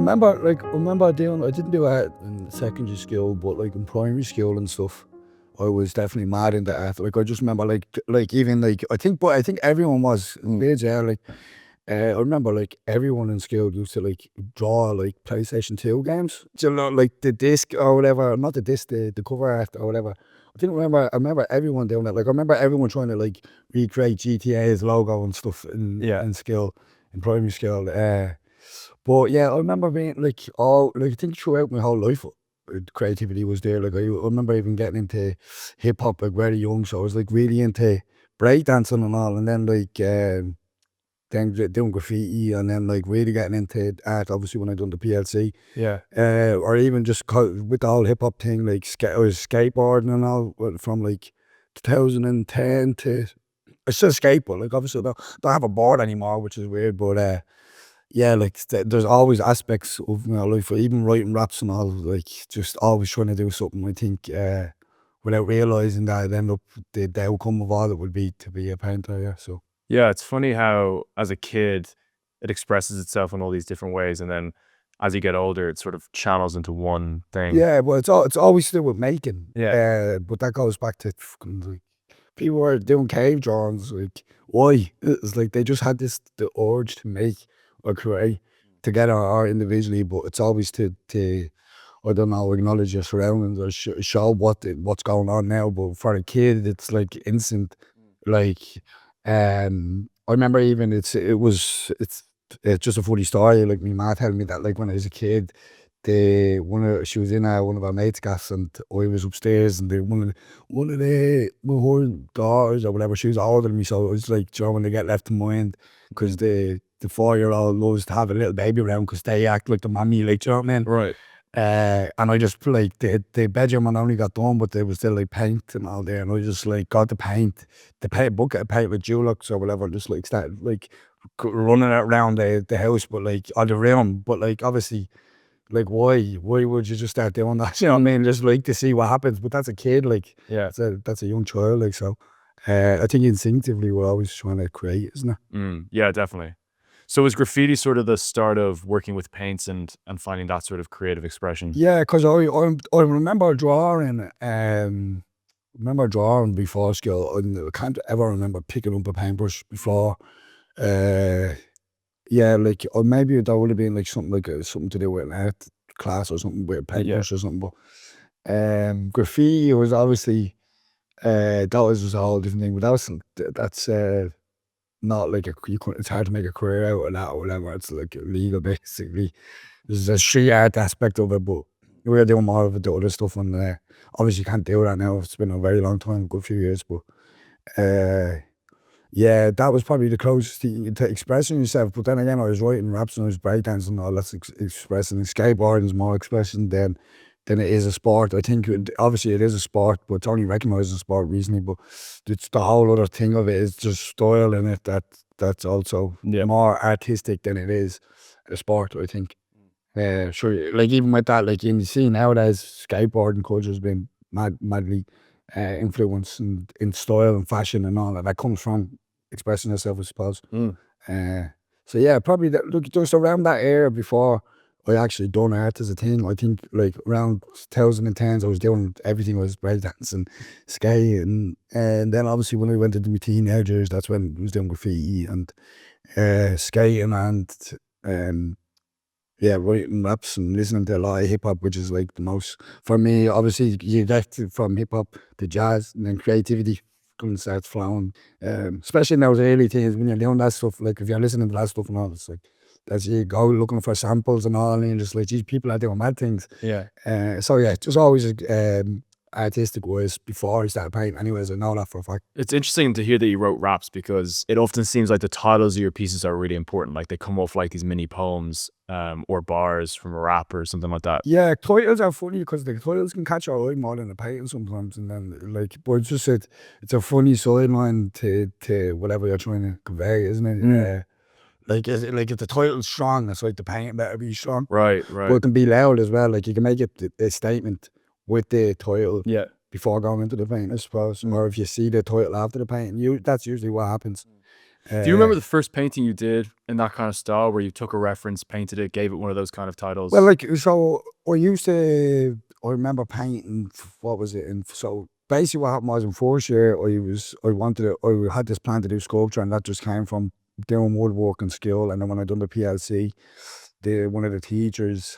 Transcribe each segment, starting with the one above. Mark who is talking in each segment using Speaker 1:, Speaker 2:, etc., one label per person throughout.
Speaker 1: remember doing, I didn't do art in secondary school, but like in primary school and stuff, I was definitely mad into art. Like I just remember even like, I think everyone was in age there, like, I remember like everyone in school used to like draw like PlayStation 2 games. Do you know, like the disc or whatever, not the disc, the cover art or whatever. I remember everyone doing that. Like I remember everyone trying to like recreate GTA's logo and stuff in school, in primary school. But yeah, I remember being like I think throughout my whole life, creativity was there. Like I remember even getting into hip hop like very young, so I was like really into breakdancing and all, and then like then doing graffiti, and then like really getting into art. Obviously, when I done the PLC, or even just with the whole hip hop thing, like I was skateboarding and all from like 2010 to. I still skateboard. Like obviously, I don't have a board anymore, which is weird, but. Yeah, like there's always aspects of my life, even writing raps and all, like just always trying to do something. I think without realising that I'd end up the outcome of all it would be to be a painter. Yeah, so
Speaker 2: Yeah, it's funny how as a kid it expresses itself in all these different ways, and then as you get older, it sort of channels into one thing.
Speaker 1: yeah, well, it's always still with making.
Speaker 2: Yeah.
Speaker 1: But that goes back to fucking, like, people were doing cave drawings. Like why? It's like they just had the urge to make or create together or individually, but it's always to I don't know, acknowledge your surroundings or show what's going on now. But for a kid, it's like instant. Like, I remember even it's just a funny story. Like my ma telling me that like when I was a kid, she was in one of our mates' gas, and I was upstairs, and one of her daughters or whatever, she was older than me, so it was like, you know, when they get left in mind, because the 4-year-old loves to have a little baby around because they act like the mommy, like, you know what I mean?
Speaker 2: Right.
Speaker 1: And I just like the bedroom I only got done, but there was still like paint and all there, and I just like got the bucket of paint with Dulux or whatever, just like started like running it around the house, but like on the room, but like obviously, like why would you just start doing that? You know what I mean? Just like to see what happens. But that's a kid, like that's a young child, like, so. I think instinctively we're always trying to create, isn't it?
Speaker 2: Yeah, definitely. So was graffiti sort of the start of working with paints and finding that sort of creative expression?
Speaker 1: Yeah, because I remember drawing. Remember drawing before school. I can't ever remember picking up a paintbrush before. Yeah, like, or maybe that would have been like something like something to do with an art class or something with a paintbrush or something. But graffiti was obviously that was just a whole different thing. But that's not like it's hard to make a career out of that or whatever. It's like illegal basically. There's a street art aspect of it, but we're doing more of the other stuff on there. Obviously, you can't do that now. It's been a very long time, a good few years, but yeah, that was probably the closest thing to expressing yourself. But then again, I was writing raps and I was breakdancing and all that's expressing. And skateboarding is more expression than it is a sport. I think obviously it is a sport, but it's only recognised as a sport recently. But it's the whole other thing of it is just style in it that's also more artistic than it is a sport, I think. Sure, like even with that, like you see nowadays, skateboarding culture has been madly influenced in style and fashion and all that comes from expressing yourself, I suppose. So yeah, probably look just around that era before I actually done art as a thing. I think like around 2010s, I was doing everything. I was breakdancing, skating, and then obviously when I went into my teenagers, that's when I was doing graffiti and skating and yeah, writing raps and listening to a lot of hip hop, which is like the most for me. Obviously, you get from hip hop to jazz, and then creativity starts flowing. Especially in those early things when you're doing that stuff. Like if you're listening to that stuff and all, it's like that's you go looking for samples and all, and you're just like, these people are doing mad things.
Speaker 2: Yeah.
Speaker 1: So yeah, just always artistic wise before I started painting. Anyways, I know that for a fact.
Speaker 2: It's interesting to hear that you wrote raps because it often seems like the titles of your pieces are really important. Like they come off like these mini poems or bars from a rap or something like that.
Speaker 1: Yeah, titles are funny because the titles can catch your eye more than the painting sometimes, and then like, but it's just it's a funny sideline to whatever you're trying to convey, isn't it? Like if the title's strong, it's like the painting better be strong.
Speaker 2: Right.
Speaker 1: But it can be loud as well. Like you can make it a statement with the title before going into the painting, I suppose. Or if you see the title after the painting, that's usually what happens.
Speaker 2: Do you remember the first painting you did in that kind of style, where you took a reference, painted it, gave it one of those kind of titles?
Speaker 1: Well, like, so I remember painting, what was it? And so basically what happened was in first year, I had this plan to do sculpture, and that just came from doing woodwork in school. And then when I done the PLC, one of the teachers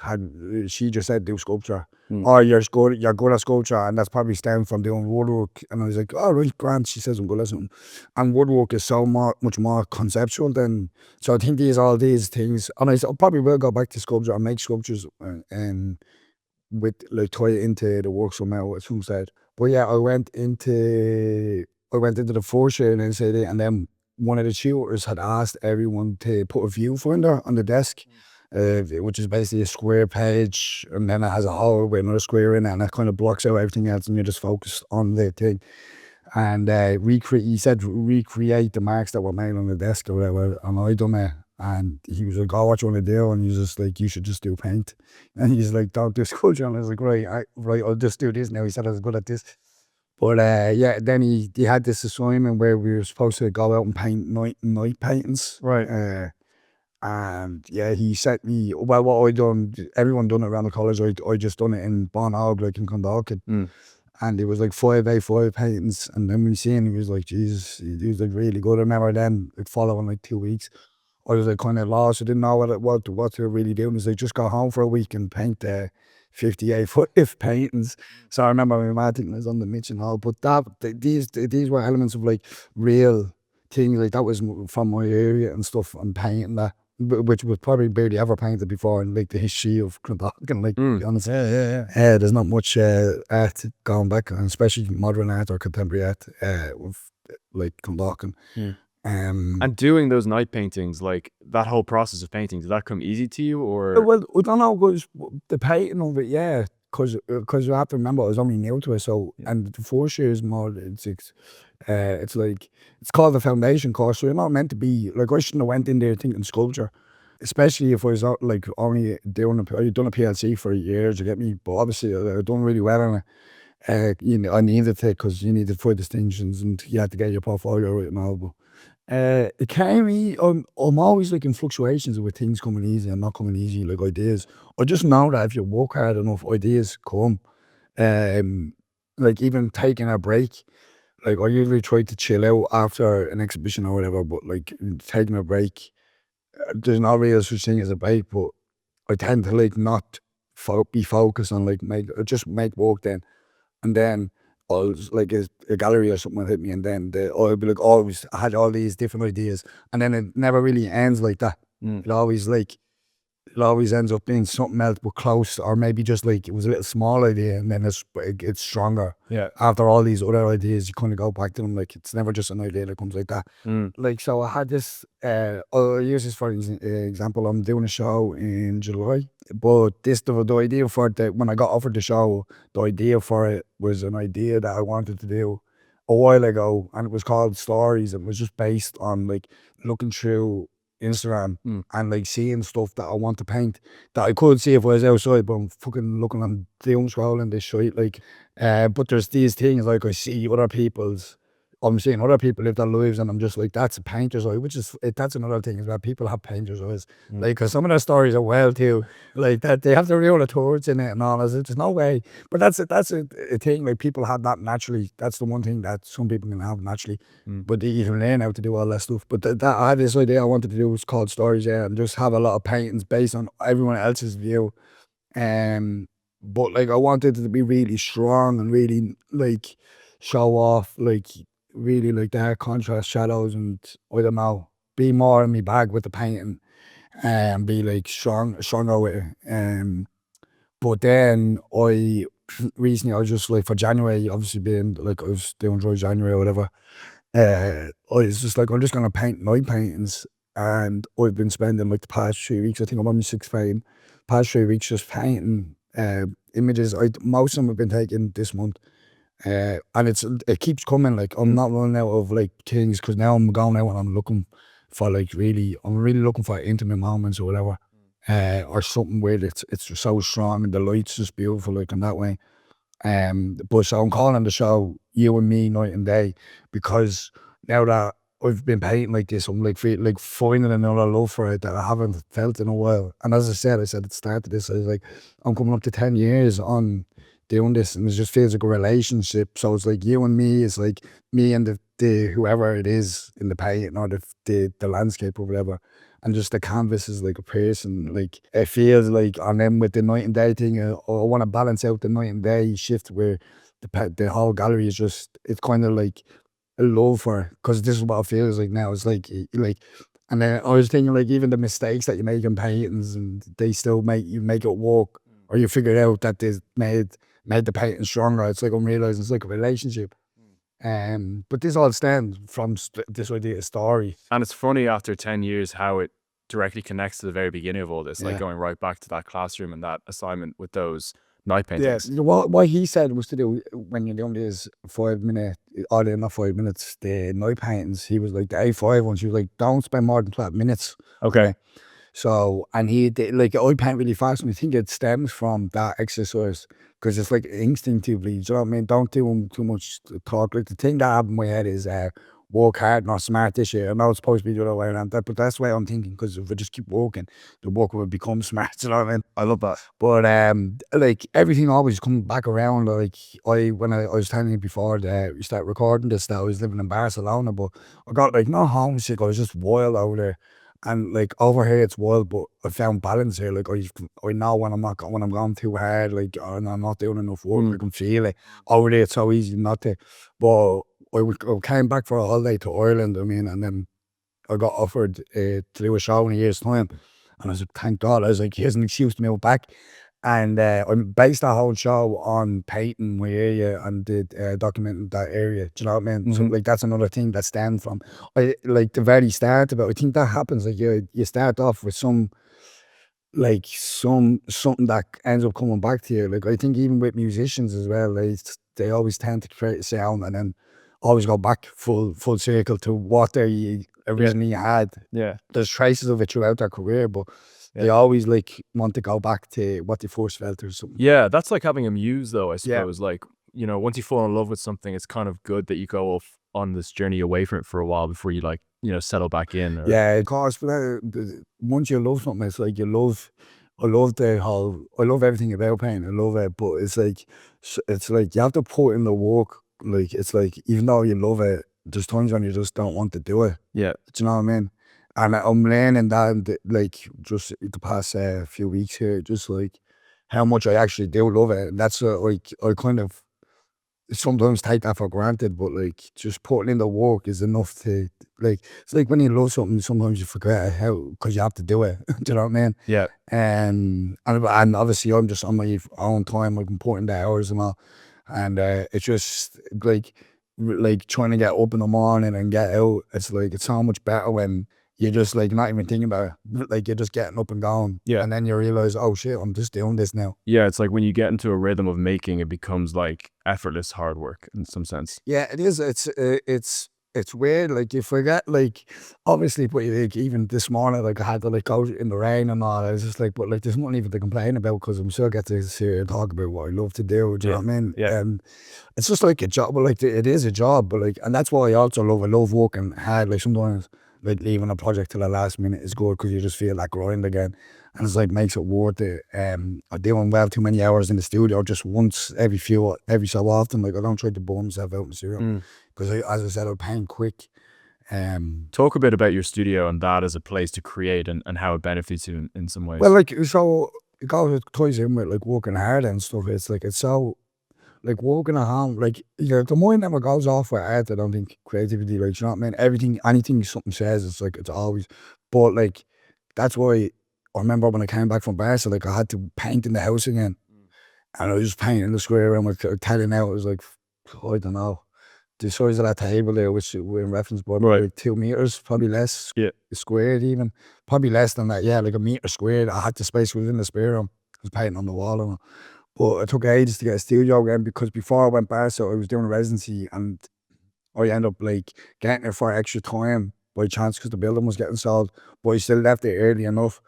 Speaker 1: she just said do sculpture. Oh, you're good at sculpture, and that's probably stemmed from doing woodwork. And I was like, oh right, grand. She says I'm good at something. And woodwork is so much more conceptual than, so I think all these things, and I probably will go back to sculpture and make sculptures, and with like tie it into the work somehow at some stage. But yeah, I went into the first year in NCD, and then one of the tutors had asked everyone to put a viewfinder on the desk, which is basically a square page, and then it has a hole with another square in it, and it kind of blocks out everything else, and you're just focused on the thing. And he said recreate the marks that were made on the desk or whatever, and I done it. And he was like, oh, what you want to do? And he was just like, you should just do paint. And he's like, don't do sculpture. And I was like, right, I'll just do this now. He said I was good at this. But yeah, then he had this assignment where we were supposed to go out and paint night paintings.
Speaker 2: Right.
Speaker 1: And yeah, he set me, well, what I done, everyone done it around the college. I just done it in Bonnog, like in Clondalkin. And it was like 5A5 paintings. And then we seen, he was like, Jesus, he was like really good. I remember then, like following like 2 weeks, I was like kind of lost. I didn't know what they were really doing. It's like, just go home for a week and paint 58-foot paintings. So I remember my mad thinking I was on the Mitchin Hall. But these were elements of like real things. Like that was from my area and stuff, and painting that, which was probably barely ever painted before in like the history of Clondalkin, like, to be honest.
Speaker 2: Yeah.
Speaker 1: There's not much art going back, and especially modern art or contemporary art with like Clondalkin.
Speaker 2: And doing those night paintings, like that whole process of painting, did that come easy to you, or?
Speaker 1: Well, I don't know, because the painting of it, yeah, because you have to remember I was only new to it. So, and the first year is more, it's like, it's called the foundation course, so you're not meant to be, like, I shouldn't have went in there thinking sculpture, especially if I was like only doing I'd done a PLC for years, you get me, but obviously I'd done really well on it. I needed to, because you needed 4 distinctions and you had to get your portfolio right and all, but it came me. I'm always like in fluctuations with things coming easy and not coming easy, like ideas. I just know that if you work hard enough, ideas come. Like even taking a break, like I usually try to chill out after an exhibition or whatever, but like taking a break, there's not really such thing as a break, but I tend to like not be focused on like just make work then. And then I'll like a gallery or something will hit me, and then I'll be like, always I had all these different ideas, and then it never really ends like that. It always ends up being something else but close, or maybe just like it was a little small idea, and then it's stronger.
Speaker 2: Yeah.
Speaker 1: After all these other ideas, you kind of go back to them. Like it's never just an idea that comes like that. Like, so I had this. I'll use this for example. I'm doing a show in July, but the idea for it, when I got offered the show, the idea for it was an idea that I wanted to do a while ago, and it was called Stories. It was just based on like looking through Instagram and like seeing stuff that I want to paint that I could see if I was outside, but I'm fucking looking on doom scrolling this shit, like, but there's these things like I'm seeing other people live their lives, and I'm just like, that's a painter's eye, that's another thing, is that people have painter's eyes, like, because some of their stories are wild too, like that they have the real towards in it and all. There's no way, but that's a thing, like people have that naturally. That's the one thing that some people can have naturally, but they even learn how to do all that stuff. But that I had this idea I wanted to do, was called Stories, yeah, and just have a lot of paintings based on everyone else's view. But like I wanted it to be really strong and really like show off, like really like dark contrast shadows, and I don't know, be more in my bag with the painting and be like stronger with it. But then recently I was just like, for January, obviously being like I was doing dry January or whatever, I was just like, I'm just gonna paint night paintings, and I've been spending like the past 3 weeks, I think I'm on my 6th painting, past 3 weeks just painting images. Most of them have been taken this month, and it keeps coming. Like I'm not running out of like things, because now I'm going out and I'm looking for like I'm really looking for intimate moments or whatever, or something where it's just so strong and the light's just beautiful, like in that way. But so I'm calling the show You and Me Night and Day, because now that I've been painting like this. I'm like finding another love for it that I haven't felt in a while. And as I said at the start of this, I was like, I'm coming up to 10 years on doing this, and it just feels like a relationship. So it's like you and me, it's like me and the whoever it is in the painting, or the landscape or whatever. And just the canvas is like a person. Like it feels like, and then with the night and day thing, I want to balance out the night and day shift where the whole gallery is just, it's kind of like a love for it, because this is what it feels like now. It's like, and then I was thinking like even the mistakes that you make in paintings, and they still make it work, or you figure out that they made the painting stronger. It's like I'm realizing it's like a relationship. But this all stems from this idea of story.
Speaker 2: And it's funny after 10 years how it directly connects to the very beginning of all this, like
Speaker 1: Yeah.
Speaker 2: going right back to that classroom and that assignment with those night paintings.
Speaker 1: Yes. What he said was to do when you're doing these 5 minute, or not 5 minutes, the night paintings. He was like the A5 ones. He was like, don't spend more than 12 minutes.
Speaker 2: Okay.
Speaker 1: So, and he did, like, I paint really fast, and I think it stems from that exercise, because it's like instinctively, do you know what I mean? Don't do too much talk. Like the thing that happened in my head is work hard, not smart this year. I know it's supposed to be the other way around that, but that's the way I'm thinking, because if I just keep working, the work will become smart, do you know what I mean?
Speaker 2: I love that.
Speaker 1: But like everything always comes back around. Like when I was telling you before that we start recording this, that I was living in Barcelona, but I got like no homesick. I was just wild over there, and like over here it's wild, but I found balance here. Like I know when when I'm going too hard, like, and I'm not doing enough work, I can feel it. Over there it's so easy not to. But I came back for a holiday to Ireland. I mean, and then I got offered to do a show in a year's time. And I was like, thank God. I was like, here's an excuse to move back. And I based that whole show on painting my area and did documenting that area. Do you know what I mean? So like that's another thing that stems from like the very start of it. I think that happens. Like you start off with something that ends up coming back to you. Like I think even with musicians as well, they always tend to create a sound and then always go back full circle to what they originally had.
Speaker 2: Yeah.
Speaker 1: There's traces of it throughout their career, but they always like want to go back to what they first felt or something.
Speaker 2: Yeah, that's like having a muse though, I
Speaker 1: Yeah.
Speaker 2: suppose. Like, you know, once you fall in love with something, it's kind of good that you go off on this journey away from it for a while before you, like, you know, settle back in. Or...
Speaker 1: Yeah, of course. But once you love something, it's like I love everything about painting. I love it, but it's like you have to put in the work. Like it's like even though you love it, there's times when you just don't want to do it.
Speaker 2: Yeah.
Speaker 1: Do you know what I mean? And I'm learning that, like, just the past few weeks here, just like how much I actually do love it. And that's like I kind of sometimes take that for granted, but like just putting in the work is enough to, like, it's like when you love something, sometimes you forget how, because you have to do it. Do you know what I mean?
Speaker 2: Yeah.
Speaker 1: And obviously I'm just on my own time, like I'm putting the hours and all, and it's just like trying to get up in the morning and get out. It's like it's so much better when you're just like not even thinking about it, like you're just getting up and going.
Speaker 2: Yeah.
Speaker 1: And then you realize, oh shit, I'm just doing this now.
Speaker 2: Yeah, it's like when you get into a rhythm of making, it becomes like effortless hard work in some sense.
Speaker 1: Yeah, it is. It's weird. Like you forget, like obviously, but like even this morning, like I had to like go in the rain and all. I was just like, but like there's nothing even to complain about, because I'm sure I get to sit here and talk about what I love to do. Do you know what I mean?
Speaker 2: Yeah.
Speaker 1: It's just like a job, but like it is a job, but like, and that's why I also love. I love working hard. Like sometimes, like leaving a project till the last minute is good, because you just feel that grind again, and it's like makes it worth it. I'm doing well too many hours in the studio just once every so often. Like I don't try to burn myself out in zero, because as I said, I paint quick.
Speaker 2: Talk a bit about your studio and that as a place to create and how it benefits you in some ways.
Speaker 1: Well, like, so it ties in with like working hard and stuff. It's like it's so like working at home, like, the mind never goes off with art. I don't think creativity, like, you know what I mean? Anything something says, it's like it's always. But like that's why I remember when I came back from Barca, like I had to paint in the house again, and I was just painting the square around my telling out. It was like, I don't know, the size of that table there, which we're in reference, but like 2 meters, probably less.
Speaker 2: Yeah.
Speaker 1: Squared even, probably less than that. Yeah, like a meter squared. I had the space within the spare room. I was painting on the wall and all. But it took ages to get a studio again, because before I went back, so I was doing a residency, and I ended up like getting there for extra time by chance, because the building was getting sold, but I still left it early enough.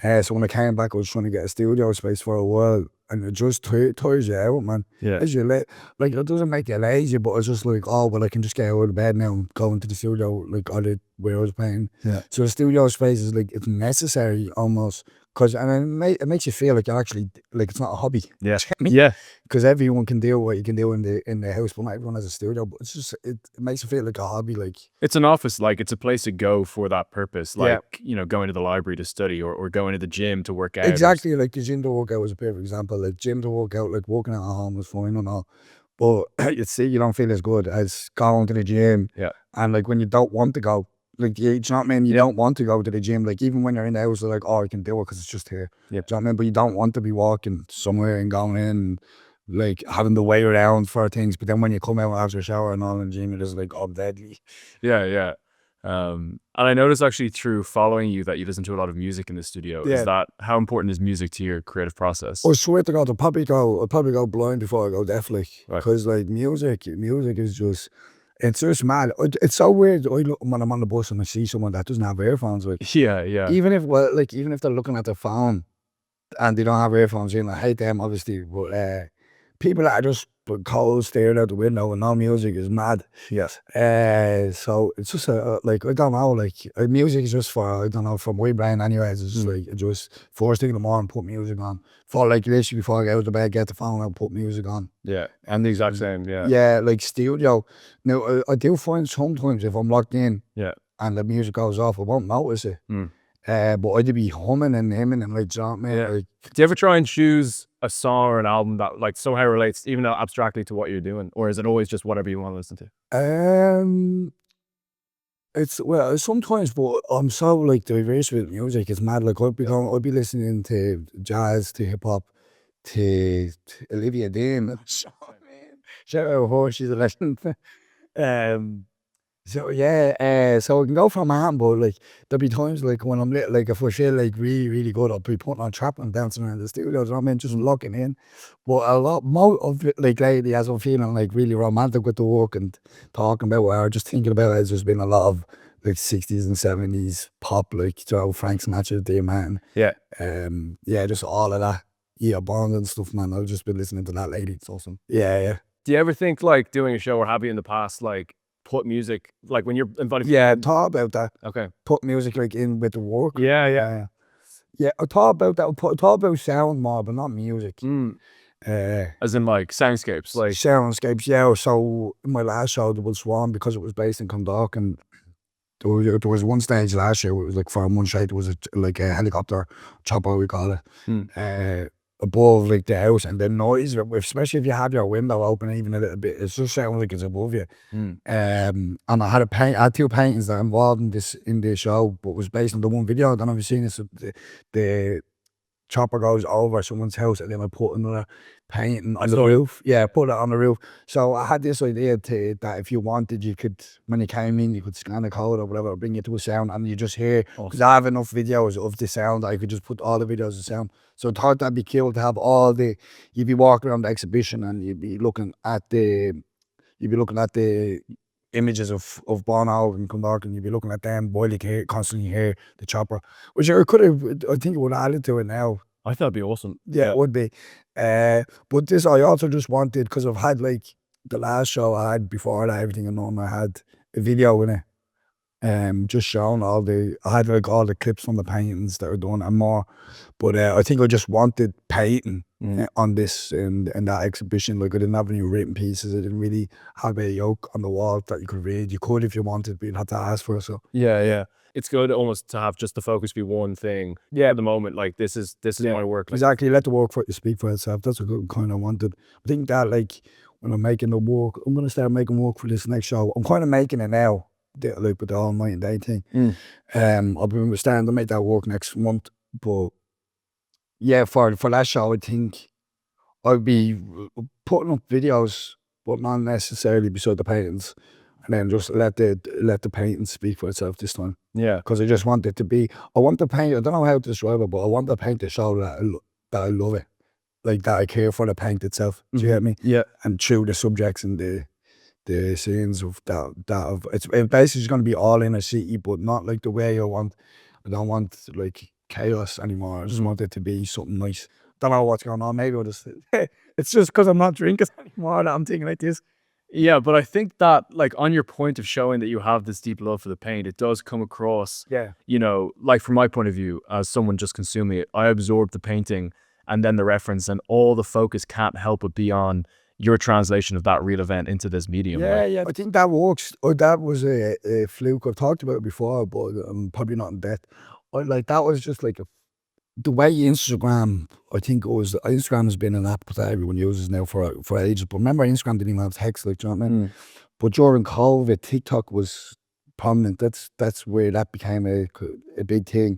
Speaker 1: So when I came back, I was trying to get a studio space for a while, and it just tires you out, man.
Speaker 2: Yeah.
Speaker 1: As you like, it doesn't make you lazy, but it's just like, oh, well, I can just get out of bed now and go into the studio, like I did where I was playing.
Speaker 2: Yeah.
Speaker 1: So the studio space is like, it's necessary almost, because and it makes you feel like you're actually, like, it's not a hobby.
Speaker 2: Yeah.
Speaker 1: Do you get me?
Speaker 2: Yeah.
Speaker 1: Because everyone can do what you can do in the house, but not everyone has a studio. But it's just, it makes you feel like a hobby. Like,
Speaker 2: it's an office, like it's a place to go for that purpose, like,
Speaker 1: Yeah.
Speaker 2: you know, going to the library to study or going to the gym to work out.
Speaker 1: Exactly, like the gym to work out was a perfect example. Like gym to work out, like working out at home was fine and all, but you see, you don't feel as good as going to the gym.
Speaker 2: Yeah.
Speaker 1: And like when you don't want to go, like, you know what I mean? You don't want to go to the gym. Like even when you're in the house, you're like, oh, I can do it because it's just here.
Speaker 2: Yeah.
Speaker 1: Do you know what I mean? But you don't want to be walking somewhere and going in, and, like having to wait around for things. But then when you come out after a shower and all in the gym, you're just like, oh, deadly.
Speaker 2: Yeah, yeah. And I noticed actually through following you that you listen to a lot of music in the studio.
Speaker 1: Yeah.
Speaker 2: Is that, how important is music to your creative process?
Speaker 1: I swear to God, I'll probably go blind before I go deaf, like,
Speaker 2: Right.
Speaker 1: because like music is just, it's just mad. It's so weird. I look when I'm on the bus and I see someone that doesn't have earphones, like,
Speaker 2: Yeah, yeah.
Speaker 1: even if they're looking at their phone and they don't have earphones in, I hate them obviously, but people that are just cold staring out the window and no music is mad.
Speaker 2: Yes.
Speaker 1: So it's just like, I don't know, like music is just for, I don't know, for my brain anyways. It's just like, just first thing in the morning, put music on. For like literally before I get out of bed, get the phone out, put music on.
Speaker 2: Yeah, and the exact same. Yeah.
Speaker 1: Yeah, like studio. Now I do find sometimes if I'm locked in,
Speaker 2: Yeah.
Speaker 1: and the music goes off, I won't notice it.
Speaker 2: Mm.
Speaker 1: But I'd be humming and hemming and like, do you know what I mean?
Speaker 2: Yeah.
Speaker 1: Like,
Speaker 2: Do you ever try and choose a song or an album that like somehow relates, even though abstractly, to what you're doing, or is it always just whatever you want to listen to?
Speaker 1: it's, well, sometimes, but I'm so like diverse with music. It's mad. Like I'd be listening to jazz, to hip hop, to Olivia Dean. Shout out her, she's a legend. So yeah, so I can go from Manhattan, but like there'll be times like when I'm like if I feel like really, really good, I'll be putting on trap and dancing around the studio. You know what I mean? Just locking in. But a lot more of it, like lately, as I'm feeling like really romantic with the work and talking about or just thinking about it, there's been a lot of like 60s and 70s pop, like, you know, Frank Sinatra, Dear Man.
Speaker 2: Yeah.
Speaker 1: Yeah, just all of that. Yeah, Bond and stuff, man. I've just been listening to that lately.
Speaker 2: It's awesome.
Speaker 1: Yeah, yeah.
Speaker 2: Do you ever think like doing a show, or have you in the past, like put music, like when you're invited?
Speaker 1: Yeah, thought about that.
Speaker 2: Okay.
Speaker 1: Put music like in with the work.
Speaker 2: Yeah, yeah.
Speaker 1: Yeah, I thought about that. I thought about sound more, but not music.
Speaker 2: As in like soundscapes, like
Speaker 1: soundscapes. Yeah. So in my last show, there was one, because it was based in Clondalk, and there was one stage last year where it was like for one shade, there was like a helicopter chopper, we call it, above like the house, and the noise, especially if you have your window open even a little bit, it just sounds like it's above you. And I had two paintings that are involved in the show, but was based on the one video. I don't know if you've seen this. The chopper goes over someone's house, and then I put another painting on the roof. Yeah, put it on the roof. So I had this idea that if you wanted, you could, when you came in, you could scan a code or whatever, bring you to a sound, and you just hear. Because I have enough videos of the sound, I could just put all the videos of sound. So I thought that'd be cool to have you'd be walking around the exhibition and you'd be looking at the images of Bono and Clondalk, and you'd be looking at them, while you can constantly hear the chopper, which I think it would add it to it now.
Speaker 2: I thought it'd be awesome.
Speaker 1: Yeah, it would be. But this, I also just wanted, because I've had like the last show I had before that, everything and on, I had a video in it, just showing I had like all the clips from the paintings that were done and more. But I think I just wanted painting on this and that exhibition. Like I didn't have any written pieces. I didn't really have a yoke on the wall that you could read. You could if you wanted, but you'd have to ask for it. So
Speaker 2: yeah, yeah. It's good almost to have just the focus be one thing. Yeah, at the moment, like this is my work. Like,
Speaker 1: exactly, let the work speak for itself. That's a good kind of wanted. I think that like when I'm making the work, I'm gonna start making work for this next show. I'm kind of making it now, like with the whole night and day thing. I'll be starting to make that work next month. But yeah, for that show, I think I'd be putting up videos, but not necessarily beside the paintings. And then just let the painting speak for itself this time.
Speaker 2: Yeah.
Speaker 1: Because I just want it to be, I want the paint, I don't know how to describe it, but I want the paint to show that I love it. Like that I care for the paint itself. Do you get me?
Speaker 2: Yeah.
Speaker 1: And through the subjects and the scenes of it's basically going to be all in a city, but not like the way I want. I don't want like chaos anymore. I just want it to be something nice. don't know what's going on. Maybe I'll just, it's just because I'm not drinking anymore that I'm thinking like this.
Speaker 2: Yeah, but I think that, like, on your point of showing that you have this deep love for the paint, it does come across,
Speaker 1: Yeah.
Speaker 2: you know, like from my point of view, as someone just consuming it, I absorb the painting and then the reference, and all the focus can't help but be on your translation of that real event into this medium.
Speaker 1: Yeah,
Speaker 2: Like,
Speaker 1: yeah. I think that works. Or that was a fluke. I've talked about it before, but probably not in depth. Like that was just like the way Instagram. I think it was Instagram has been an app that everyone uses now for ages. But remember, Instagram didn't even have text, like, do you know what I mean? But during COVID, TikTok was prominent. That's where that became a big thing.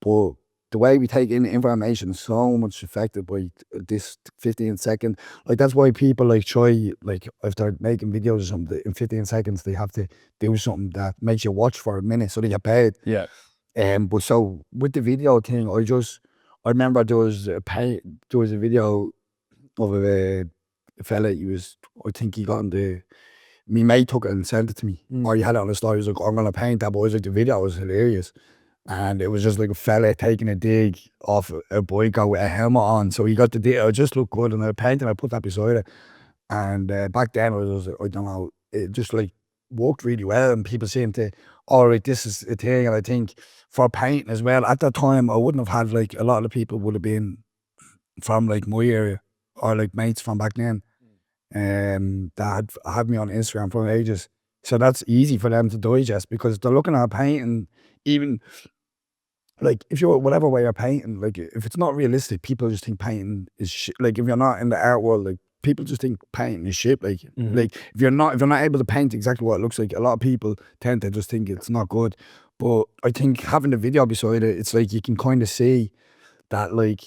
Speaker 1: But the way we take in information is so much affected by this 15-second. Like that's why people like try, like if they're making videos or something, in 15 seconds they have to do something that makes you watch for a minute so they get paid.
Speaker 2: yeah.
Speaker 1: But so with the video thing, I remember there was a video of a fella. I think he got on the. My mate took it and sent it to me. Or he had it on the story. He was like, I'm gonna paint that, but I was like, the video was hilarious. And it was just like a fella taking a dig off a bike with a helmet on. So he got the dig. It just looked good. And I painted, I put that beside it. And back then, it was, I don't know, it just like worked really well. And people seemed to, all right, this is a thing. And I think for painting as well, at that time, I wouldn't have had, like, a lot of people would have been from like my area or like mates from back then that had me on Instagram for ages. So that's easy for them to digest because they're looking at painting, even like if you're whatever way you're painting, like if it's not realistic, people just think painting is shit. Like if you're not in the art world, like people just think painting is shit. Like if you're not able to paint exactly what it looks like, a lot of people tend to just think it's not good. But I think having the video beside it, it's like you can kind of see that, like,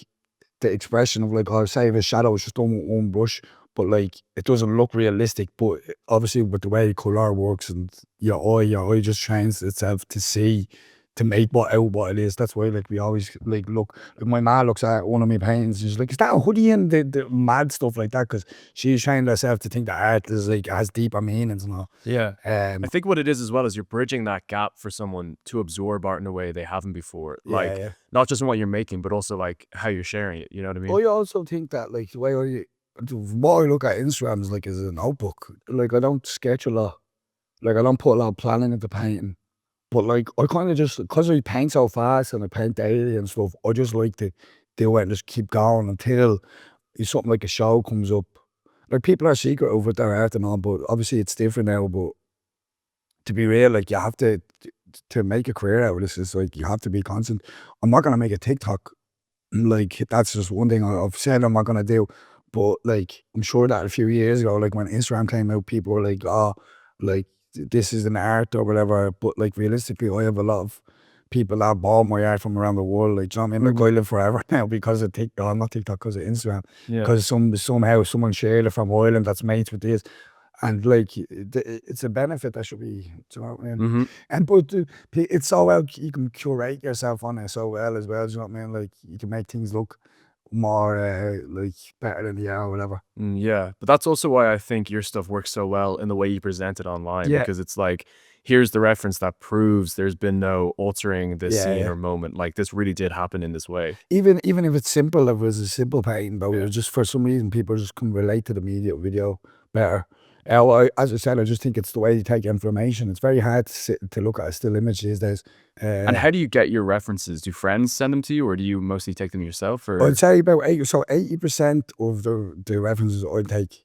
Speaker 1: the expression of, like, oh, say if a shadow is just done with one brush, but like it doesn't look realistic. But obviously with the way colour works and your eye just trains itself to see, to make what it is. That's why, like, we always like look. Like my ma looks at one of my paintings, she's like, "Is that a hoodie?" And the mad stuff like that, because she's trained herself to think that art is like has deeper meanings and all.
Speaker 2: Yeah. I think what it is as well is you're bridging that gap for someone to absorb art in a way they haven't before. Like,
Speaker 1: Yeah.
Speaker 2: not just in what you're making, but also like how you're sharing it. You know what I mean?
Speaker 1: I also think that, like, the way what I look at Instagram is like as a notebook. Like I don't sketch a lot. Like I don't put a lot of planning into painting. But like I kind of just, because I paint so fast and I paint daily and stuff, I just like to do it and just keep going until something like a show comes up. Like people are secretive with their art and all, but obviously it's different now. But to be real, like you have to make a career out of this. Is like you have to be constant. I'm not gonna make a TikTok. Like that's just one thing I've said I'm not gonna do. But like I'm sure that a few years ago, like when Instagram came out, people were like, "Oh, like this is an art or whatever." But like realistically, I have a lot of people that bought my art from around the world. Like, do you know what I mean? Like I live forever now because of TikTok. Not TikTok, because of Instagram.
Speaker 2: Yeah.
Speaker 1: Because somehow someone shared it from Ireland that's mates with this. And like it's a benefit that should be, do you know what I mean? And but it's so well, you can curate yourself on it so well as well. Do you know what I mean? Like you can make things look more like better than they are or whatever.
Speaker 2: Yeah, but that's also why I think your stuff works so well in the way you present it online,
Speaker 1: Yeah.
Speaker 2: because it's like, here's the reference that proves there's been no altering this
Speaker 1: Yeah,
Speaker 2: scene
Speaker 1: yeah.
Speaker 2: or moment. Like this really did happen in this way.
Speaker 1: Even if it's simple, if it was a simple painting, but it was just for some reason people just can relate to the media video better. As I said, I just think it's the way you take information. It's very hard to look at a still image these days.
Speaker 2: And how do you get your references? Do friends send them to you, or do you mostly take them yourself? Or
Speaker 1: I'd say about 80% of the references I take.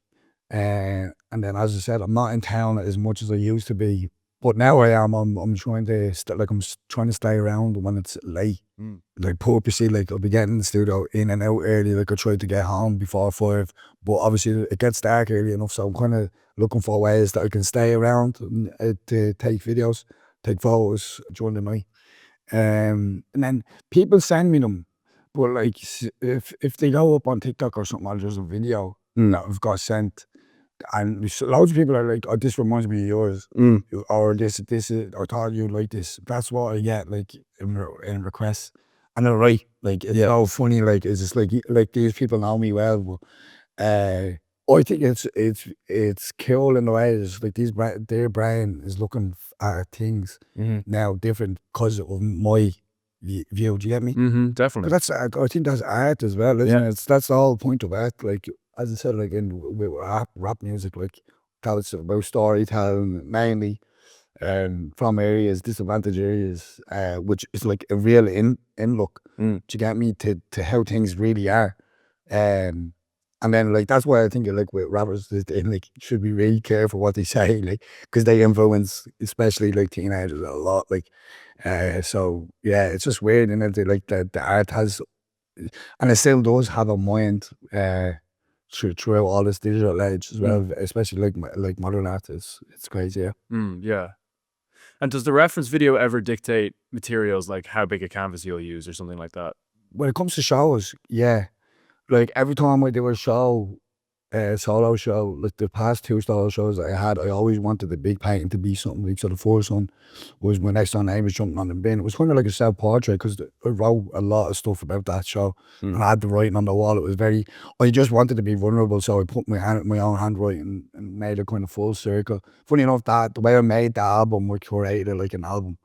Speaker 1: And then, as I said, I'm not in town as much as I used to be. But now I am. I'm trying to trying to stay around when it's late. Like purposely, like I'll be getting in the studio in and out early. Like I try to get home before 5. But obviously it gets dark early enough, so I'm kind of looking for ways that I can stay around and, to take videos, take photos during the night. And then people send me them, but like if they go up on TikTok or something, I'll just a video that I've got sent, and loads of people are like, "Oh, this reminds me of yours," or this is, I thought you'd like this. That's what I get, like in requests, and they're right. Like it's so funny. Like it's just like these people know me well, but I think it's cool in the way it's like their brain is looking at things now different because of my view. Do you get me? But
Speaker 2: Definitely.
Speaker 1: that's I think that's art as well, isn't it? That's the whole point of art. Like as I said, like in with rap music, like that's about storytelling mainly, from areas, disadvantaged areas, which is like a real in look. Do you get me, to how things really are, and then like that's why I think like with rappers, they like should be really careful what they say, like because they influence especially like teenagers a lot, like. So yeah, it's just weird, and like the art has, and it still does have a mind, throughout all this digital age as well, especially like like modern art. It's crazy, yeah.
Speaker 2: Yeah. And does the reference video ever dictate materials like how big a canvas you'll use or something like that?
Speaker 1: When it comes to shows, yeah, like every time I do a show, solo show, like the past two solo shows I had, I always wanted the big painting to be something big. So the first one was my next door neighbours jumping on the bin. It was kind of like a self portrait because I wrote a lot of stuff about that show, and I had the writing on the wall. It was very, I just wanted to be vulnerable, so I put my own handwriting and made it kind of full circle. Funny enough, that the way I made the album, we curated like an album.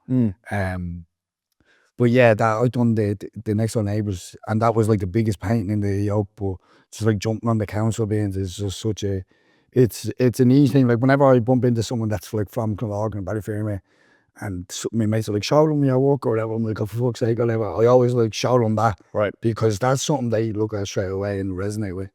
Speaker 1: But yeah, that I done the next door neighbours, and that was like the biggest painting in the yoke. But just like jumping on the council bins is just such a, it's an easy thing. Like whenever I bump into someone that's like from Clonlarg and Ballyfermot, and my mates are like, show them your work or whatever, I'm like, oh, for fuck's sake, or whatever. I always like show them that,
Speaker 2: Right.
Speaker 1: because that's something they look at straight away and resonate with.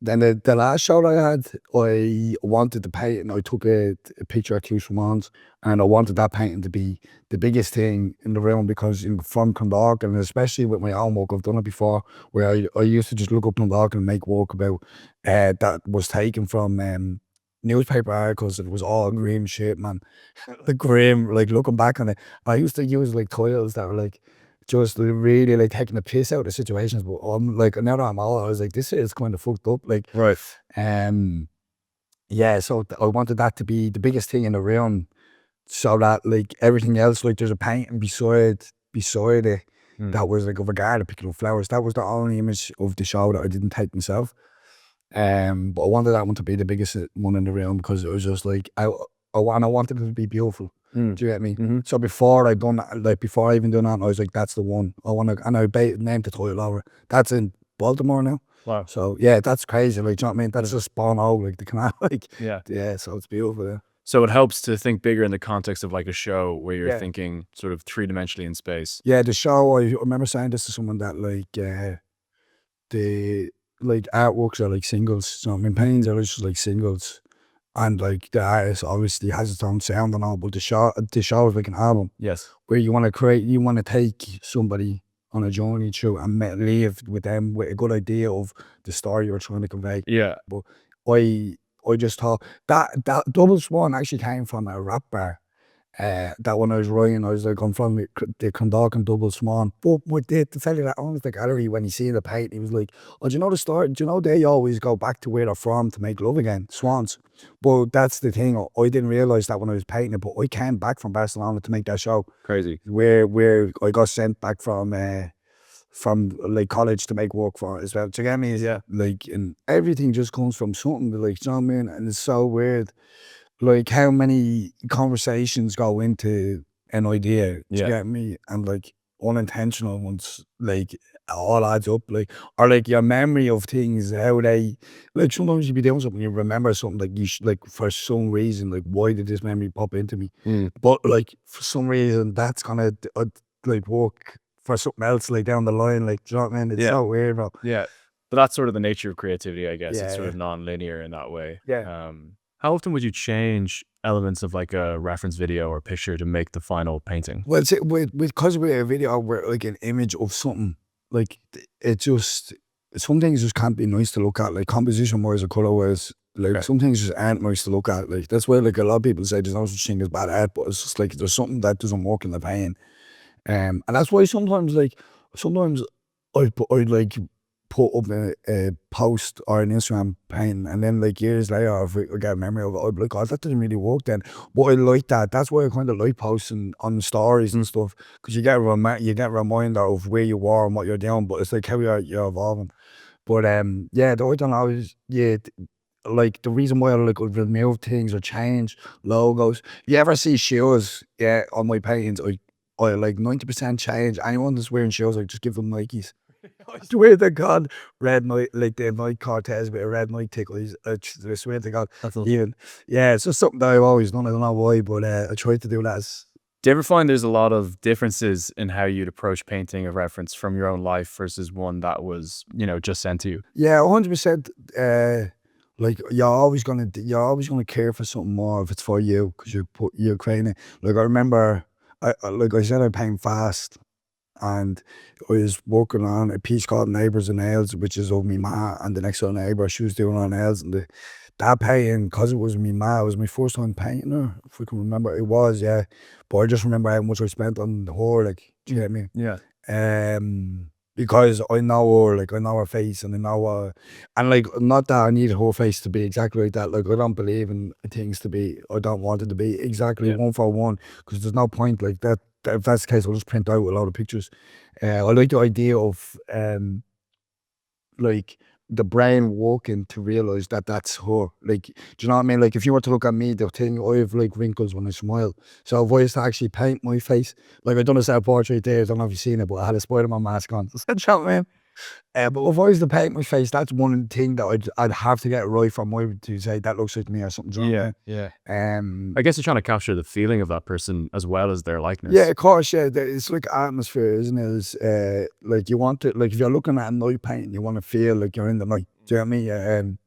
Speaker 1: Then the last show that I had, I wanted to paint, and I took a picture of two swans, and I wanted that painting to be the biggest thing in the room, because from Clonlarg, and especially with my own work, I've done it before, where I used to just look up Clonlarg and make work about, that was taken from newspaper articles. It was all grim shit, man. The grim, like looking back on it, I used to use like titles that were like just really like taking the piss out of situations. But I'm like, now that I'm old, I was like, this is kind of fucked up. Like,
Speaker 2: Right.
Speaker 1: yeah. So I wanted that to be the biggest thing in the room, so that like everything else, like there's a painting beside it that was like of a garden picking up flowers. That was the only image of the show that I didn't take myself. But I wanted that one to be the biggest one in the room, because it was just like I wanted it to be beautiful. Do you get me? So before I done that, like before I even done that, I was like, that's the one I want to, and I named the title over it. That's in Baltimore now.
Speaker 2: Wow.
Speaker 1: So yeah, that's crazy. Like, do you know what I mean? That's just spawn out like the canal. Like,
Speaker 2: Yeah.
Speaker 1: yeah. So it's beautiful. Yeah.
Speaker 2: So it helps to think bigger in the context of like a show where you're
Speaker 1: Yeah.
Speaker 2: thinking sort of three-dimensionally in space.
Speaker 1: Yeah, the show. I remember saying this to someone that like the like artworks are like singles. So I mean, paintings are just like singles. And like the artist obviously has its own sound and all, but the show is like an album
Speaker 2: Yes.
Speaker 1: where you want to create, you want to take somebody on a journey through and leave with them with a good idea of the story you're trying to convey.
Speaker 2: Yeah.
Speaker 1: But I just thought that Double Swan actually came from a rap bar. That when I was writing, I was like, I'm from the Clondalkin and Double Swan. But with the fella that owns the gallery, when he seen the paint, he was like, oh, do you know the story? Do you know they always go back to where they're from to make love again? Swans. But that's the thing, I didn't realise that when I was painting it, but I came back from Barcelona to make that show.
Speaker 2: Crazy.
Speaker 1: Where I got sent back from like college to make work for it as well. Do you get me?
Speaker 2: Yeah.
Speaker 1: Like, and everything just comes from something, like, do you know what I mean? And it's so weird. Like how many conversations go into an idea, do you
Speaker 2: Yeah.
Speaker 1: get me? And like unintentional ones, like all adds up. Like, or like your memory of things, how they, like sometimes you be doing something, you remember something, like you like for some reason, like why did this memory pop into me? But like for some reason that's gonna like work for something else like down the line. Like, do you know what I mean? It's
Speaker 2: Yeah.
Speaker 1: so weird, bro.
Speaker 2: Yeah. But that's sort of the nature of creativity, I guess.
Speaker 1: Yeah,
Speaker 2: It's sort
Speaker 1: yeah.
Speaker 2: of non-linear in that way.
Speaker 1: Yeah.
Speaker 2: How often would you change elements of like a reference video or picture to make the final painting?
Speaker 1: Well, see, because we're a video, we're like an image of something. Like it just, some things just can't be nice to look at. Like composition wise or color wise, like some things just aren't nice to look at. Like that's why like a lot of people say there's no such thing as bad art, but it's just like there's something that doesn't work in the painting. And that's why sometimes I'd like put up a post or an Instagram painting, and then like years later, if I get a memory of it, I'd be like, oh, that didn't really work then. But I like that. That's why I kind of like posting on stories and stuff, because you get a reminder of where you are and what you're doing. But it's like how you're evolving. But yeah, I don't know. Like the reason why I like would remove things or change logos. You ever see shoes? Yeah, on my paintings, I like 90% change. Anyone that's wearing shoes, like just give them Nikes. I swear to God, red night, like the night Cortez with a red night tickles. I swear to God,
Speaker 2: That's awesome.
Speaker 1: even yeah, it's just something that I've always done. I don't know why, but I try to do that.
Speaker 2: Do you ever find there's a lot of differences in how you'd approach painting a reference from your own life versus one that was, just sent to you?
Speaker 1: Yeah, 100%. Like you're always gonna care for something more if it's for you because you're creating it. Like I remember, like I said, I paint fast, and I was working on a piece called Neighbours and Nails, which is of me ma and the next door neighbour. She was doing her nails, and that painting, because it was me ma, it was my first time painting her. If I can remember, it was, yeah. But I just remember how much I spent on her. Like, do you get me?
Speaker 2: Yeah.
Speaker 1: Because I know her, like I know her face, and I know her, and like not that I need her face to be exactly like that. Like I don't believe in things to be. I don't want it to be exactly
Speaker 2: Yeah.
Speaker 1: one for one, because there's no point like that. If that's the case, I'll just print out a lot of pictures. I like the idea of like the brain working to realize that that's her. Like, do you know what I mean? Like, if you were to look at me, the thing I have like wrinkles when I smile. So if I was to actually paint my face, like I done a self-portrait there, I don't know if you've seen it, but I had a Spider-Man mask on. Do you know what I mean? But if I was to paint my face, that's one thing that I'd have to get right from my to say that looks like me or something. Do you know what
Speaker 2: Yeah.
Speaker 1: I mean?
Speaker 2: I guess you're trying to capture the feeling of that person as well as their likeness.
Speaker 1: Yeah, of course, yeah. It's like atmosphere, isn't it? It's, like you want to, like if you're looking at a night painting, you want to feel like you're in the night. Do you know what I mean?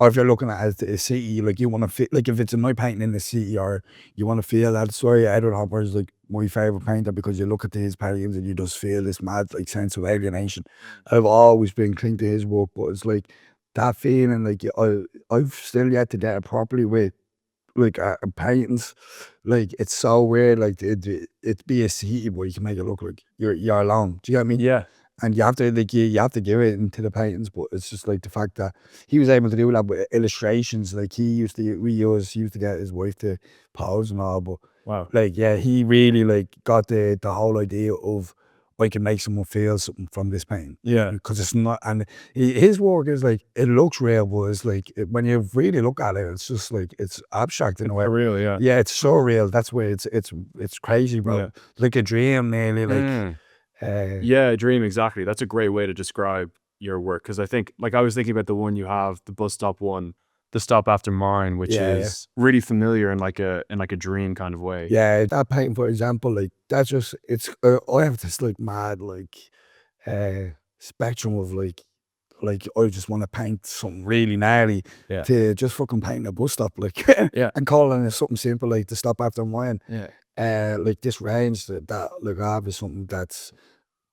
Speaker 1: Or if you're looking at a city, like you want to feel, like if it's a night painting in the city, or you want to feel that. Sorry, Edward Hopper is like my favorite painter because you look at his paintings and you just feel this mad like sense of alienation. I've always been cling to his work, but it's like that feeling, like I've still yet to get it properly with like paintings. Like it's so weird. Like it be a city, but you can make it look like you're alone. Do you get me?
Speaker 2: Yeah.
Speaker 1: And you have to like you have to give it into the paintings, but it's just like the fact that he was able to do that with illustrations. Like he used to get his wife to pose and all, but
Speaker 2: Wow.
Speaker 1: like yeah, he really like got the whole idea of I can make someone feel something from this painting.
Speaker 2: Yeah.
Speaker 1: Because it's not, and his work is like it looks real, but it's like when you really look at it, it's just like it's abstract in a way.
Speaker 2: Real, yeah.
Speaker 1: Yeah, it's so real. That's where it's crazy, bro.
Speaker 2: Yeah.
Speaker 1: Like a dream, nearly. Like,
Speaker 2: Yeah, a dream, exactly. That's a great way to describe your work, because I think, like, I was thinking about the one you have, the bus stop one, the stop after mine, which
Speaker 1: Yeah,
Speaker 2: is really familiar in like a dream kind of way.
Speaker 1: yeah, that painting, for example, like that's just it's. I have this like mad like spectrum of like I just want to paint something really gnarly
Speaker 2: Yeah.
Speaker 1: to just fucking paint a bus stop, like
Speaker 2: Yeah.
Speaker 1: and calling it something simple like the stop after mine.
Speaker 2: Yeah.
Speaker 1: Like this range that like I have is something that's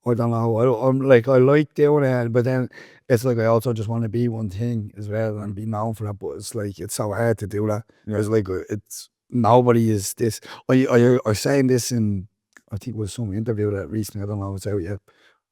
Speaker 1: I don't know. I'm like I like doing it, but then it's like I also just want to be one thing as well and be known for that. But it's like it's so hard to do that.
Speaker 2: Yeah.
Speaker 1: It's like it's nobody is this. I was saying this in I think it was some interview that recently. I don't know if it's out yet.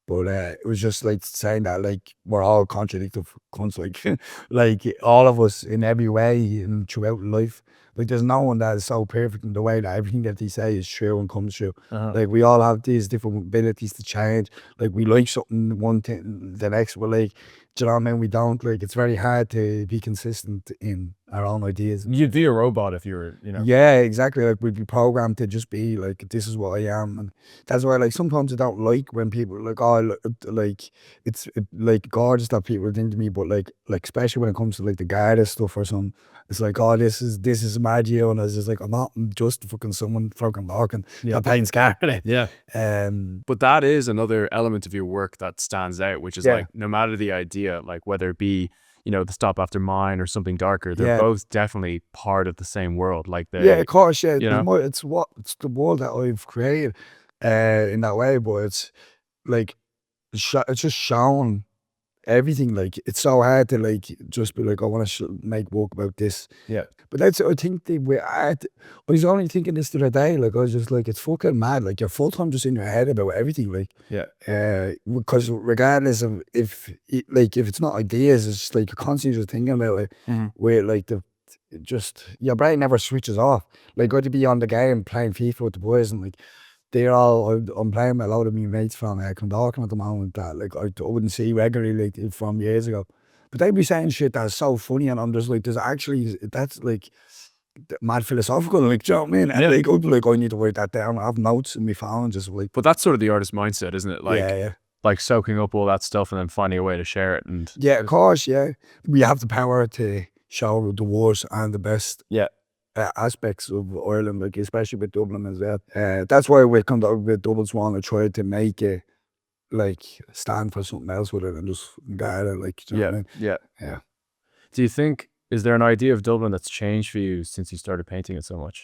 Speaker 1: But it was just like saying that like we're all contradictive cunts, like like all of us in every way and throughout life. Like there's no one that is so perfect in the way that everything that they say is true and comes true. Like we all have these different abilities to change. Like we like something one thing, the next we're like, do you know what I mean? We don't. Like it's very hard to be consistent in our own ideas.
Speaker 2: You'd be a robot if you were,
Speaker 1: Yeah, exactly. Like we'd be programmed to just be like, this is what I am, and that's why like sometimes I don't like when people are like, oh, like like gorgeous that people think to me, but like especially when it comes to like the Garda stuff or something, it's like, oh, this is magic, and it's just like I'm not just fucking someone fucking walking that paints Garda.
Speaker 2: Yeah. But that is another element of your work that stands out, which is
Speaker 1: Yeah.
Speaker 2: like, no matter the idea, like whether it be, the stop after mine or something darker, they're
Speaker 1: Yeah.
Speaker 2: both definitely part of the same world. Like
Speaker 1: Yeah, of course, yeah.
Speaker 2: you know?
Speaker 1: It's the world that I've created, in that way, but it's like it's just shown everything. Like it's so hard to like just be like, I want to make work about this.
Speaker 2: Yeah.
Speaker 1: But that's I think I was only thinking this the other day. Like I was just like, it's fucking mad. Like you're full time just in your head about everything. Like because regardless of if it's not ideas, it's just like you're constantly just thinking about it. Where like just your brain never switches off. Like I'd be on the game playing FIFA with the boys, and like I'm playing with a lot of my mates from Clondalkin at the moment that like I wouldn't see regularly like from years ago. But they'd be saying shit that's so funny, and I'm just like, that's like mad philosophical, like, do you know what I mean? And
Speaker 2: Yeah.
Speaker 1: like, I'd be like, I need to write that down. I have notes in my phone, just like,
Speaker 2: But that's sort of the artist mindset, isn't it? Like,
Speaker 1: yeah.
Speaker 2: like soaking up all that stuff and then finding a way to share it. And
Speaker 1: Yeah, of course, yeah. We have the power to show the worst and the best
Speaker 2: yeah,
Speaker 1: aspects of Ireland, like especially with Dublin as well. That's why we come out with Double Swan and try to make it like stand for something else with it and just get it, like, do you know what I mean?
Speaker 2: yeah.
Speaker 1: Yeah.
Speaker 2: Do you think, is there an idea of Dublin that's changed for you since you started painting it so much?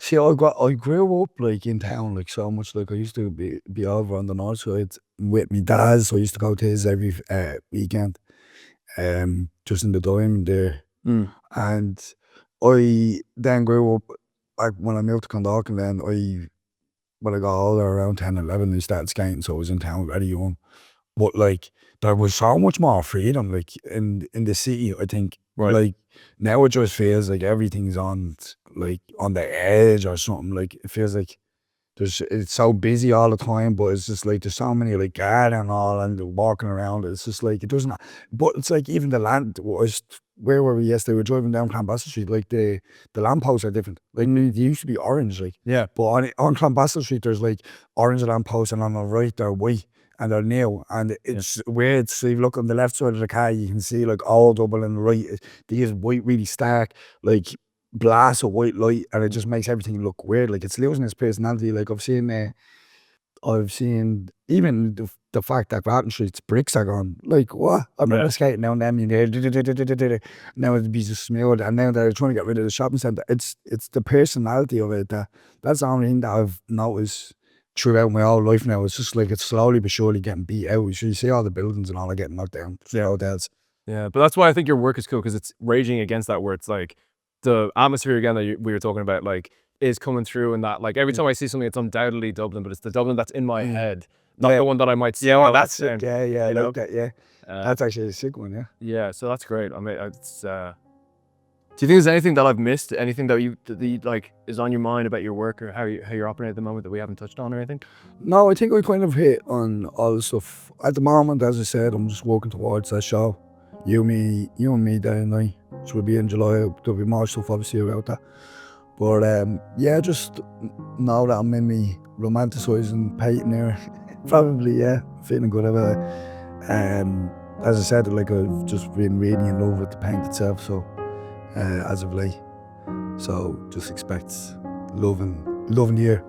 Speaker 1: See, I grew up like in town, like so much. Like I used to be over on the north side with my dad, so I used to go to his every weekend. Just in the diamond there. And I then grew up, like when I moved to Clondalkin, then when I got older, around 10, 11, I started skating, so I was in town very young. But like, there was so much more freedom, like in the city, I think.
Speaker 2: Right.
Speaker 1: Like, now it just feels like everything's like on the edge or something. Like, it feels like it's so busy all the time, but it's just like there's so many like garden and all and walking around. It's just like it doesn't. But it's like even the land. Where were we yesterday? We were driving down Clonbassel Street. Like the lampposts are different. Like they used to be orange. Like,
Speaker 2: Yeah.
Speaker 1: but on Clonbassel Street there's like orange lampposts, and on the right they're white and they're new. And it's weird. So you look on the left side of the car, you can see like all Dublin, and the right they use white really stark, like blast of white light, and it just makes everything look weird. Like it's losing its personality. Like I've seen even the fact that Grattan Street's bricks are gone. Like what? I remember skating down them in there. Now it'd be just smooth, and now they're trying to get rid of the shopping centre. It's the personality of it that's the only thing that I've noticed throughout my whole life now. It's just like it's slowly but surely getting beat out. So you see all the buildings and all are getting knocked down. See how that's.
Speaker 2: Yeah, but that's why I think your work is cool, because it's raging against that, where it's like the atmosphere again that we were talking about, like, is coming through, and that, like, every time I see something, it's undoubtedly Dublin, but it's the Dublin that's in my head, not the one that I might see.
Speaker 1: Yeah, well,
Speaker 2: out
Speaker 1: that's
Speaker 2: loud,
Speaker 1: it. Yeah, I
Speaker 2: you know?
Speaker 1: like that. Yeah, that's actually a sick one. Yeah.
Speaker 2: Yeah, so that's great. I mean, it's. Do you think there's anything that I've missed? Anything that you like is on your mind about your work or how you're operating at the moment that we haven't touched on or anything?
Speaker 1: No, I think I kind of hit on all the stuff. At the moment, as I said, I'm just working towards that show. You and me, day and night, which will be in July. There'll be more stuff obviously about that. But yeah, just now that I'm in me romanticising painting there, probably, yeah, feeling good about it. As I said, like I've just been really in love with the paint itself, so as of late. So just expect loving the year.